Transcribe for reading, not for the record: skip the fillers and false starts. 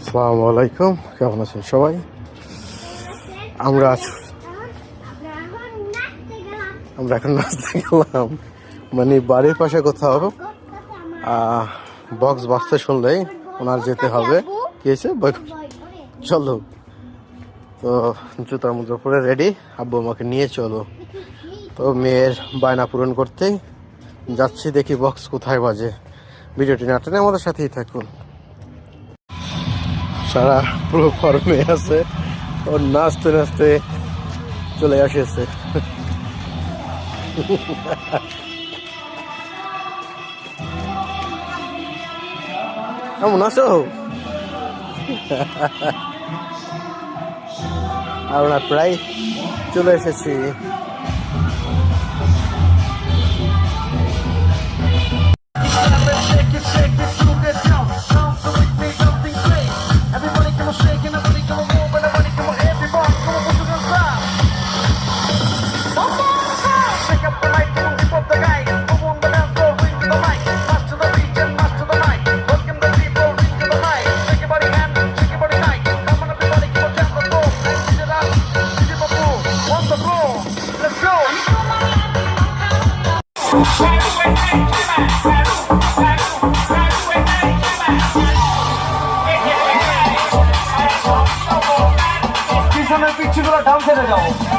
আসসালামু আলাইকুম, কেমন আছেন সবাই? আমরা এখন নাচতে গেলাম, মানে বাড়ির পাশে কোথাও বক্স বাজতে শুনলেই ওনার যেতে হবে। কি হয়েছে? চলো, তো জুতার মুজো পরে রেডি, আব্বু আমাকে নিয়ে চলো। তো মেয়ের বায়না পূরণ করতেই যাচ্ছি, দেখি বক্স কোথায় বাজে। ভিডিওটি না টেনে আমাদের সাথেই থাকুন। সারা পুরো ফর্মে আছে, ওর নাচতে নাচতে চলে আসেছে। কেমন আছো? আমরা প্রায় চলে এসেছি। পিছনের পিচ্ছিগুলো ডান ছেড়ে যাও।